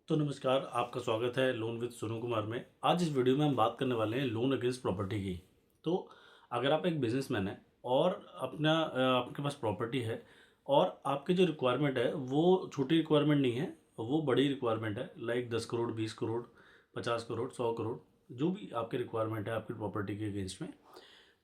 तो नमस्कार, आपका स्वागत है लोन विद सोनू कुमार में। आज इस वीडियो में हम बात करने वाले हैं लोन अगेंस्ट प्रॉपर्टी की। तो अगर आप एक बिजनेसमैन हैं और आपके पास प्रॉपर्टी है और आपकी जो रिक्वायरमेंट है वो छोटी रिक्वायरमेंट नहीं है, वो बड़ी रिक्वायरमेंट है। लाइक 10 करोड़, 20 करोड़, 50 करोड़, 100 करोड़, जो भी आपकी रिक्वायरमेंट है आपकी प्रॉपर्टी के अगेंस्ट में।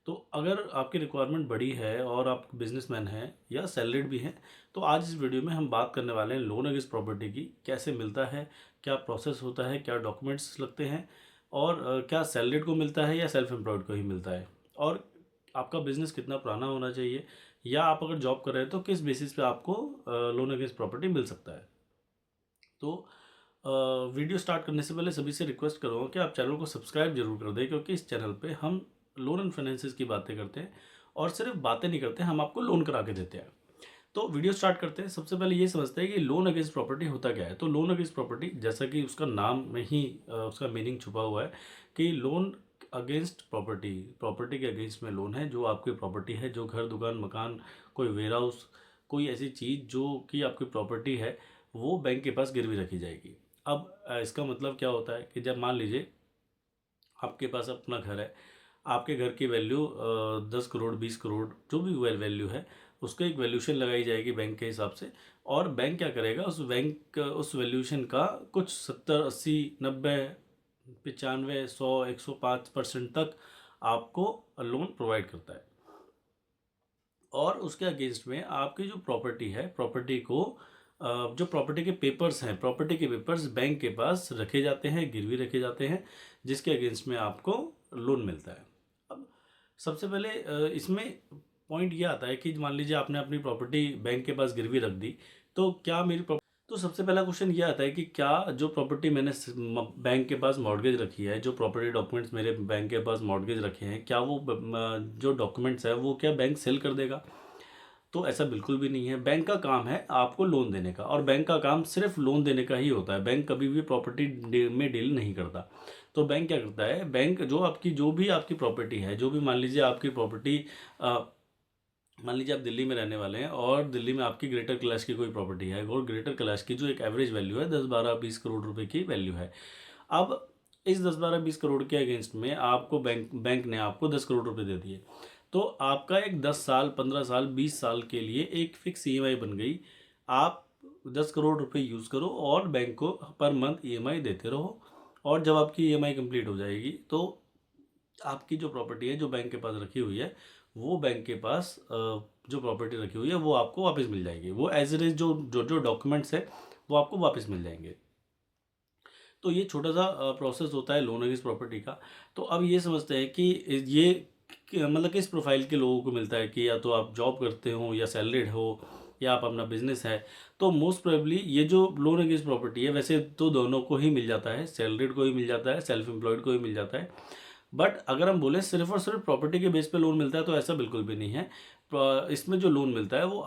तो अगर आपकी रिक्वायरमेंट बड़ी है और आप बिजनेसमैन हैं या सैलरीड भी हैं, तो आज इस वीडियो में हम बात करने वाले हैं लोन अगेंस्ट प्रॉपर्टी की। कैसे मिलता है, क्या प्रोसेस होता है, क्या डॉक्यूमेंट्स लगते हैं और क्या सैलरीड को मिलता है या सेल्फ एम्प्लॉयड को ही मिलता है, और आपका बिजनेस कितना पुराना होना चाहिए, या आप अगर जॉब कर रहे हैं तो किस बेसिस पे आपको लोन अगेंस्ट प्रॉपर्टी मिल सकता है। तो वीडियो स्टार्ट करने से पहले सभी से रिक्वेस्ट करूँगा कि आप चैनल को सब्सक्राइब जरूर कर दें, क्योंकि इस चैनल पे हम लोन एंड फाइनेंसिस की बातें करते हैं और सिर्फ बातें नहीं करते, हम आपको लोन करा के देते हैं। तो वीडियो स्टार्ट करते हैं। सबसे पहले ये समझते हैं कि लोन अगेंस्ट प्रॉपर्टी होता क्या है। तो लोन अगेंस्ट प्रॉपर्टी, जैसा कि उसका नाम में ही उसका मीनिंग छुपा हुआ है कि लोन अगेंस्ट प्रॉपर्टी, प्रॉपर्टी के अगेंस्ट में लोन है। जो आपकी प्रॉपर्टी है, जो घर, दुकान, मकान, कोई वेयर हाउस, कोई ऐसी चीज़ जो कि आपकी प्रॉपर्टी है, वो बैंक के पास गिरवी रखी जाएगी। अब इसका मतलब क्या होता है कि जब मान लीजिए आपके पास अपना घर है, आपके घर की वैल्यू 10 करोड़, 20 करोड़, जो भी वैल्यू है, उसको एक वैल्यूशन लगाई जाएगी बैंक के हिसाब से। और बैंक क्या करेगा, उस वैल्यूशन का कुछ 70, 80, 90, 95, 100, 105% तक आपको लोन प्रोवाइड करता है। और उसके अगेंस्ट में आपकी जो प्रॉपर्टी है, प्रॉपर्टी को जो प्रॉपर्टी के पेपर्स हैं, प्रॉपर्टी के पेपर्स बैंक के पास रखे जाते हैं, गिरवी रखे जाते हैं, जिसके अगेंस्ट में आपको लोन मिलता है। अब सबसे पहले इसमें पॉइंट ये आता है कि मान लीजिए आपने अपनी प्रॉपर्टी बैंक के पास गिरवी रख दी, तो क्या तो सबसे पहला क्वेश्चन ये आता है कि क्या जो प्रॉपर्टी मैंने बैंक के पास मॉर्गेज रखी है, जो प्रॉपर्टी डॉक्यूमेंट्स मेरे बैंक के पास मॉर्गेज रखे हैं, क्या वो जो डॉक्यूमेंट्स है वो क्या बैंक सेल कर देगा? तो ऐसा बिल्कुल भी नहीं है। बैंक का काम है आपको लोन देने का, और बैंक का काम सिर्फ लोन देने का ही होता है। बैंक कभी भी प्रॉपर्टी में डील नहीं करता। तो बैंक क्या करता है, बैंक जो भी आपकी प्रॉपर्टी है, जो भी मान लीजिए आपकी प्रॉपर्टी, मान लीजिए आप दिल्ली में रहने वाले हैं और दिल्ली में आपकी ग्रेटर कैलाश की कोई प्रॉपर्टी है, और ग्रेटर कैलाश की जो एक एवरेज वैल्यू है 10, 12, 20 करोड़ रुपए की वैल्यू है। अब इस 10, 12, 20 करोड़ के अगेंस्ट में आपको बैंक ने आपको 10 करोड़ रुपए दे दिए। तो आपका एक 10 साल, 15 साल, 20 साल के लिए एक फिक्स ईएमआई बन गई। आप 10 करोड़ रुपए यूज़ करो और बैंक को पर मंथ ईएमआई देते रहो। और जब आपकी ईएमआई कंप्लीट हो जाएगी तो आपकी जो प्रॉपर्टी है, जो बैंक के पास रखी हुई है, वो बैंक के पास जो प्रॉपर्टी रखी हुई है वो आपको वापस मिल जाएगी। वो एज इट इज जो जो जो डॉक्यूमेंट्स है वो आपको वापस मिल जाएंगे। तो ये छोटा सा प्रोसेस होता है लोन अगेंस्ट प्रॉपर्टी का। तो अब ये समझते हैं कि ये मतलब किस प्रोफाइल के लोगों को मिलता है, कि या तो आप जॉब करते हो या सैलरीड हो या आप अपना बिजनेस है। तो मोस्ट प्रोबेबली ये जो लोन अगेंस्ट प्रॉपर्टी है, वैसे तो दोनों को ही मिल जाता है, सैलरीड को ही मिल जाता है, सेल्फ एम्प्लॉयड को ही मिल जाता है। बट अगर हम बोले सिर्फ और सिर्फ प्रॉपर्टी के बेस पे लोन मिलता है, तो ऐसा बिल्कुल भी नहीं है। इसमें जो लोन मिलता है वो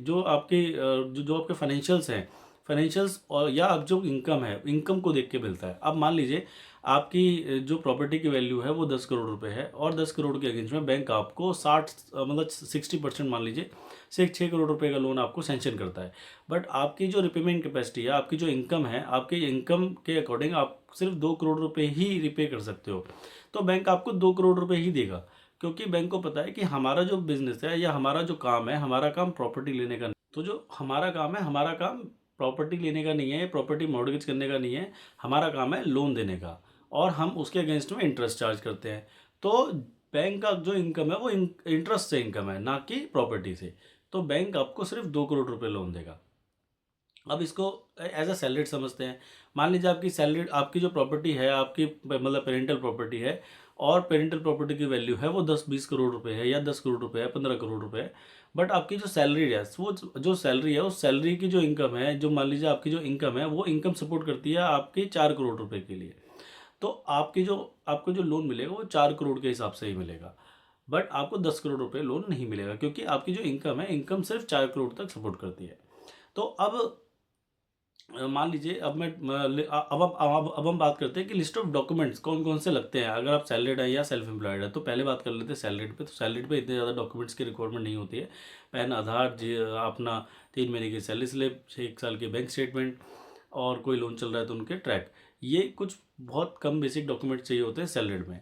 जो आपके फाइनेंशियल्स हैं, फाइनेंशियल्स, और या अब जो इनकम है, इनकम को देख के मिलता है। अब मान लीजिए आपकी जो प्रॉपर्टी की वैल्यू है वो 10 करोड़ रुपए है, और 10 करोड़ के अगेंस्ट में बैंक आपको 60% मान लीजिए 6 करोड़ रुपए का लोन आपको सेंक्शन करता है। बट आपकी जो रिपेमेंट कैपेसिटी है, आपकी जो इनकम है, आपके इनकम के अकॉर्डिंग आप सिर्फ 2 करोड़ रुपए ही रिपे कर सकते हो। तो बैंक आपको 2 करोड़ रुपए ही देगा, क्योंकि बैंक को पता है कि हमारा जो बिजनेस है या हमारा जो काम है, हमारा काम प्रॉपर्टी लेने का नहीं। तो जो हमारा काम है, हमारा काम प्रॉपर्टी लेने का नहीं है, प्रॉपर्टी मॉर्गेज करने का नहीं है, हमारा काम है लोन देने का। और हम उसके अगेंस्ट में इंटरेस्ट चार्ज करते हैं। तो बैंक का जो इनकम है वो इंटरेस्ट से इनकम है, ना कि प्रॉपर्टी से। तो बैंक आपको सिर्फ 2 करोड़ रुपए लोन देगा। अब इसको एज अ सैलरीड समझते हैं। मान लीजिए आपकी सैलरीड, आपकी जो प्रॉपर्टी है, आपकी मतलब पेरेंटल प्रॉपर्टी है, और पेरेंटल प्रॉपर्टी की वैल्यू है वो 10, 20 करोड़ रुपए है, या 10 करोड़ रुपए है, 15 करोड़ रुपए है। बट आपकी जो सैलरी है, वो जो सैलरी है, उस सैलरी की जो इनकम है, जो मान लीजिए आपकी जो इनकम है, वो इनकम सपोर्ट करती है आपके 4 करोड़ रुपए के लिए। तो आपको जो लोन मिलेगा वो 4 करोड़ के हिसाब से ही मिलेगा। बट आपको 10 करोड़ रुपए लोन नहीं मिलेगा, क्योंकि आपकी जो इनकम है, इनकम सिर्फ 4 करोड़ तक सपोर्ट करती है। तो अब मान लीजिए, अब मैं अब हम बात करते हैं कि लिस्ट ऑफ डॉक्यूमेंट्स कौन कौन से लगते हैं अगर आप सैलरीड है या सेल्फ एम्प्लॉयड है। तो पहले बात कर लेते हैं सैलरीड पे। तो सैलरीड पे इतने ज़्यादा डॉक्यूमेंट्स की रिक्वायरमेंट नहीं होती है। पैन, आधार, अपना 3 महीने की सैलरी स्लिप, 1 साल की बैंक स्टेटमेंट, और कोई लोन चल रहा है तो उनके ट्रैक, ये कुछ बहुत कम बेसिक डॉक्यूमेंट चाहिए होते हैं सैलरीड में।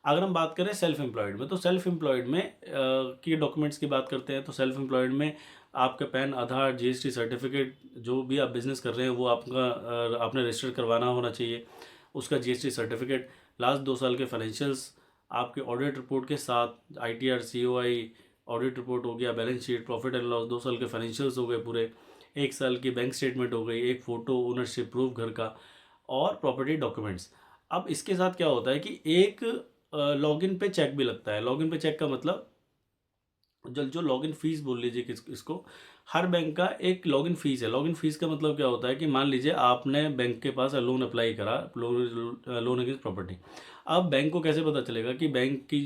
अगर हम बात करें सेल्फ एम्प्लॉयड में, तो सेल्फ एम्प्लॉयड में की डॉक्यूमेंट्स की बात करते हैं, तो सेल्फ एम्प्लॉयड में आपका पैन, आधार, जीएसटी सर्टिफिकेट, जो भी आप बिज़नेस कर रहे हैं वो आपने रजिस्टर करवाना होना चाहिए, उसका जीएसटी सर्टिफिकेट, लास्ट 2 साल के फाइनेंशियल्स आपके ऑडिट रिपोर्ट के साथ, आईटीआर, सीओआई ऑडिट रिपोर्ट हो गया, balance sheet, profit and loss, 2 साल के फाइनेंशियल्स हो गए पूरे, 1 साल की बैंक स्टेटमेंट हो गई, एक फ़ोटो, ओनरशिप प्रूफ घर का, और प्रॉपर्टी डॉक्यूमेंट्स। अब इसके साथ क्या होता है कि एक लॉगिन पे चेक भी लगता है। लॉगिन पे चेक का मतलब जो लॉगिन फीस बोल लीजिए इसको, हर बैंक का एक लॉगिन फीस है। लॉगिन फीस का मतलब क्या होता है कि मान लीजिए आपने बैंक के पास लोन अप्लाई करा, लोन अगेंस्ट प्रॉपर्टी। अब बैंक को कैसे पता चलेगा कि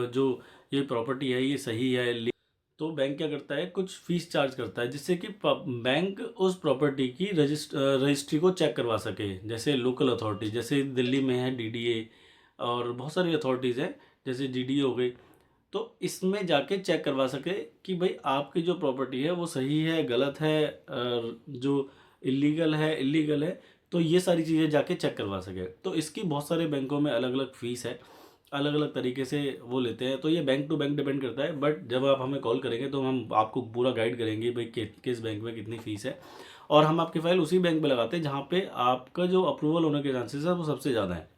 जो ये प्रॉपर्टी है ये सही है? तो बैंक क्या करता है, कुछ फीस चार्ज करता है जिससे कि बैंक उस प्रॉपर्टी की रजिस्ट्री को चेक करवा सके। जैसे लोकल अथॉरिटी, जैसे दिल्ली में है डीडीए, और बहुत सारी अथॉरिटीज़ हैं जैसे डीडीए हो गई, तो इसमें जाके चेक करवा सके कि भाई आपकी जो प्रॉपर्टी है वो सही है, गलत है, जो इलीगल है, तो ये सारी चीज़ें जाके चेक करवा सके। तो इसकी बहुत सारे बैंकों में अलग अलग फ़ीस है, अलग अलग तरीके से वो लेते हैं, तो ये बैंक टू बैंक डिपेंड करता है। बट जब आप हमें कॉल करेंगे तो हम आपको पूरा गाइड करेंगे भाई किस बैंक में कितनी फ़ीस है, और हम आपकी फ़ाइल उसी बैंक में लगाते हैं जहाँ पे आपका जो अप्रूवल होने के चांसेस है वो सबसे ज़्यादा है।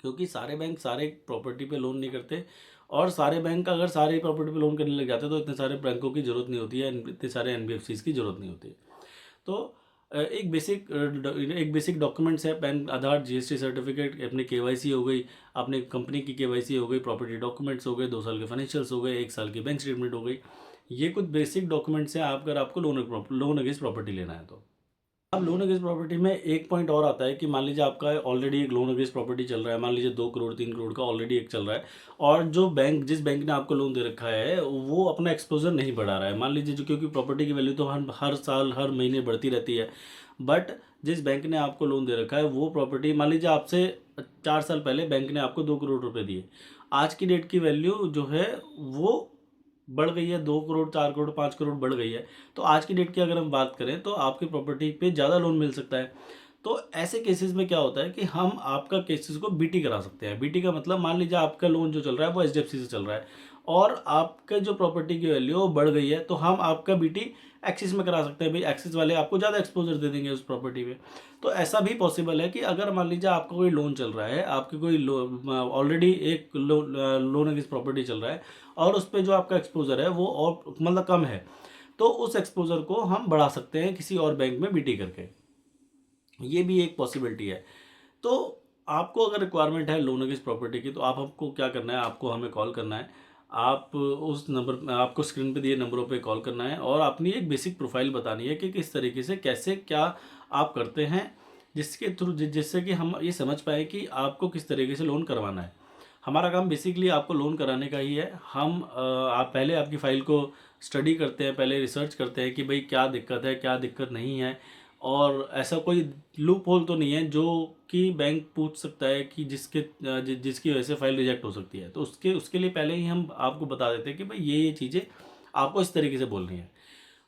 क्योंकि सारे बैंक सारे प्रॉपर्टी पे लोन नहीं करते, और सारे बैंक अगर सारे प्रॉपर्टी पे लोन करने लग जाते हैं तो इतने सारे बैंकों की ज़रूरत नहीं होती है, इतने सारे एनबीएफसीज़ की ज़रूरत नहीं होती है। तो एक बेसिक डॉक्यूमेंट्स है, पैन, आधार, जीएसटी सर्टिफिकेट, अपनी केवाईसी हो गई, अपनी कंपनी की केवाईसी हो गई, प्रॉपर्टी डॉक्यूमेंट्स हो गए, 2 साल के फाइनेंशियल्स हो गए, 1 साल की बैंक स्टेटमेंट हो गई। ये कुछ बेसिक डॉक्यूमेंट्स हैं अगर आपको लोन अगेंस्ट प्रॉपर्टी लेना है तो। अब लोन अगेंस्ट प्रॉपर्टी में एक पॉइंट और आता है कि मान लीजिए आपका ऑलरेडी एक लोन अगेंस्ट प्रॉपर्टी चल रहा है, मान लीजिए 2 करोड़ 3 करोड़ का ऑलरेडी एक चल रहा है, और जिस बैंक ने आपको लोन दे रखा है वो अपना एक्सपोजर नहीं बढ़ा रहा है। मान लीजिए क्योंकि प्रॉपर्टी की वैल्यू तो हर साल हर महीने बढ़ती रहती है, बट जिस बैंक ने आपको लोन दे रखा है वो प्रॉपर्टी, मान लीजिए आपसे 4 साल पहले बैंक ने आपको 2 करोड़ रुपए दिए, आज की डेट की वैल्यू जो है वो बढ़ गई है, 2 करोड़, 4 करोड़, 5 करोड़ बढ़ गई है। तो आज की डेट की अगर हम बात करें तो आपकी प्रॉपर्टी पे ज़्यादा लोन मिल सकता है। तो ऐसे केसेस में क्या होता है कि हम आपका केसेस को बीटी करा सकते हैं। बीटी का मतलब, मान लीजिए आपका लोन जो चल रहा है वो एचडीएफसी से चल रहा है, और आपके जो प्रॉपर्टी की वैल्यू वो बढ़ गई है, तो हम आपका बीटी एक्सिस में करा सकते हैं। भाई एक्सिस वाले आपको ज़्यादा एक्सपोजर दे देंगे उस प्रॉपर्टी पे। तो ऐसा भी पॉसिबल है कि अगर मान लीजिए आपका कोई लोन चल रहा है, आपकी कोई ऑलरेडी एक लोन अगेंस्ट प्रॉपर्टी चल रहा है, और उस पर जो आपका एक्सपोजर है वो और मतलब कम है, तो उस एक्सपोजर को हम बढ़ा सकते हैं किसी और बैंक में बीटी करके। ये भी एक पॉसिबिलिटी है। तो आपको अगर रिक्वायरमेंट है लोन अगेंस्ट प्रॉपर्टी की, तो आपको क्या करना है, आपको हमें कॉल करना है। आप उस नंबर, आपको स्क्रीन पे दिए नंबरों पे कॉल करना है, और अपनी एक बेसिक प्रोफाइल बतानी है कि किस तरीके से कैसे क्या आप करते हैं, जिससे कि हम ये समझ पाए कि आपको किस तरीके से लोन करवाना है। हमारा काम बेसिकली आपको लोन कराने का ही है। आप पहले आपकी फ़ाइल को स्टडी करते हैं, पहले रिसर्च करते हैं कि भाई क्या दिक्कत है, क्या दिक्कत नहीं है, और ऐसा कोई लूप होल तो नहीं है जो कि बैंक पूछ सकता है कि जिसकी वजह से फ़ाइल रिजेक्ट हो सकती है। तो उसके लिए पहले ही हम आपको बता देते हैं कि भाई ये चीज़ें आपको इस तरीके से बोलनी है।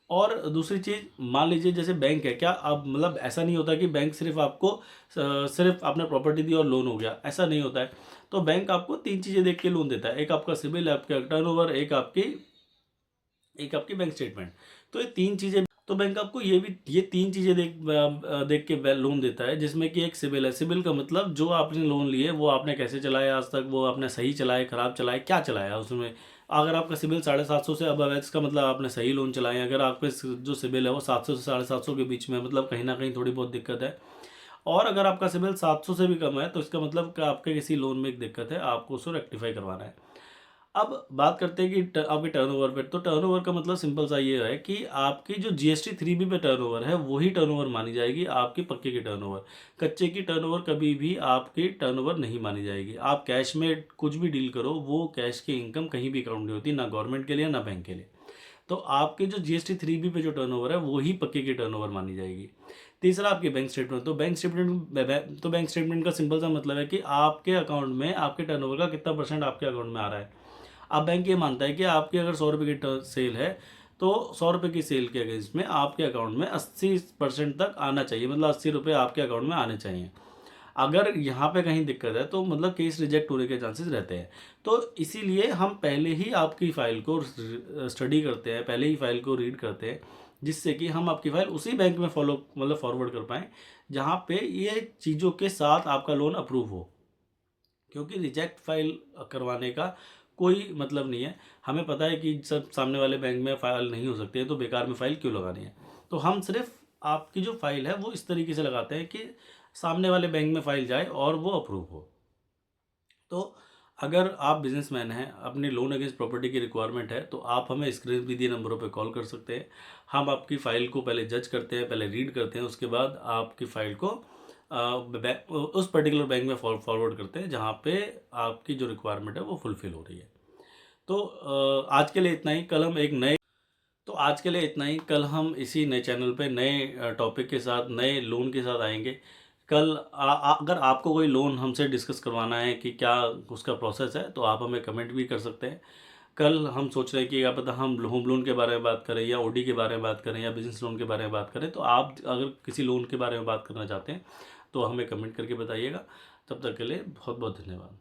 और दूसरी चीज़, मान लीजिए जैसे बैंक है, क्या अब मतलब ऐसा नहीं होता कि बैंक सिर्फ आपको सिर्फ आपने प्रॉपर्टी दी और लोन हो गया, ऐसा नहीं होता है। तो बैंक आपको 3 चीज़ें देख के लोन देता है, एक आपका सिबिल, आपका टर्नओवर, एक आपकी बैंक स्टेटमेंट। तो ये 3 चीज़ें, तो बैंक आपको ये 3 चीज़ें देख के लोन देता है, जिसमें कि एक सिबिल है। सिबिल का मतलब जो आपने लोन लिए वो आपने कैसे चलाया आज तक, वो आपने सही चलाया, ख़राब चलाया, क्या चलाया उसमें। अगर आपका सिबिल 750 से अब है, इसका मतलब आपने सही लोन चलाए। अगर आपके जो सिबिल है वो 700 से 750 के बीच में, मतलब कहीं ना कहीं थोड़ी बहुत दिक्कत है। और अगर आपका सिबिल 700 से भी कम है तो इसका मतलब कि आपके किसी लोन में एक दिक्कत है, आपको उसको रेक्टिफाई करवाना है। अब बात करते हैं कि आपके टर्नओवर पे। तो टर्नओवर का मतलब सिंपल सा ये है कि आपकी जो जीएसटी 3B पे टर्नओवर है वही टर्नओवर मानी जाएगी, आपकी पक्के की टर्नओवर। कच्चे की टर्नओवर कभी भी आपकी टर्नओवर नहीं मानी जाएगी। आप कैश में कुछ भी डील करो, वो कैश की इनकम कहीं भी काउंट नहीं होती, ना गवर्नमेंट के लिए ना बैंक के लिए। तो आपके जो जीएसटी 3B पे जो टर्नओवर है वही पक्के की टर्नओवर मानी जाएगी। तीसरा, आपकी बैंक स्टेटमेंट। तो बैंक स्टेटमेंट का सिंपल सा मतलब है कि आपके अकाउंट में आपके टर्नओवर का कितना % आपके अकाउंट में आ रहा है। अब बैंक ये मानता है कि आपकी अगर 100 रुपये की सेल है, तो 100 रुपये की सेल के अगेंस्ट में आपके अकाउंट में 80% तक आना चाहिए, मतलब 80 रुपये आपके अकाउंट में आने चाहिए। अगर यहाँ पे कहीं दिक्कत है तो मतलब केस रिजेक्ट होने के चांसेस रहते हैं। तो इसीलिए हम पहले ही आपकी फ़ाइल को स्टडी करते हैं, पहले ही फ़ाइल को रीड करते हैं, जिससे कि हम आपकी फ़ाइल उसी बैंक में फॉरवर्ड कर पाएँ जहाँ पे ये चीज़ों के साथ आपका लोन अप्रूव हो। क्योंकि रिजेक्ट फाइल करवाने का कोई मतलब नहीं है। हमें पता है कि सब सामने वाले बैंक में फ़ाइल नहीं हो सकती है, तो बेकार में फ़ाइल क्यों लगानी है। तो हम सिर्फ आपकी जो फ़ाइल है वो इस तरीके से लगाते हैं कि सामने वाले बैंक में फ़ाइल जाए और वो अप्रूव हो। तो अगर आप बिजनेसमैन हैं, अपनी लोन अगेंस्ट प्रॉपर्टी की रिक्वायरमेंट है, तो आप हमें स्क्रीन पे दिए नंबरों पे कॉल कर सकते हैं। हम आपकी फ़ाइल को पहले जज करते हैं, पहले रीड करते हैं, उसके बाद आपकी फ़ाइल को उस पर्टिकुलर बैंक में फॉरवर्ड करते हैं जहाँ पे आपकी जो रिक्वायरमेंट है वो फुलफ़िल हो रही है। तो आज के लिए इतना ही। कल हम इसी नए चैनल पे नए टॉपिक के साथ, नए लोन के साथ आएंगे। कल अगर आपको कोई लोन हमसे डिस्कस करवाना है कि क्या उसका प्रोसेस है, तो आप हमें कमेंट भी कर सकते हैं। कल हम सोच रहे हैं कि क्या पता हम होम लोन के बारे में बात करें, या ओडी के बारे में बात करें, या बिजनेस लोन के बारे में बात करें। तो आप अगर किसी लोन के बारे में बात करना चाहते हैं तो हमें कमेंट करके बताइएगा। तब तक के लिए बहुत बहुत धन्यवाद।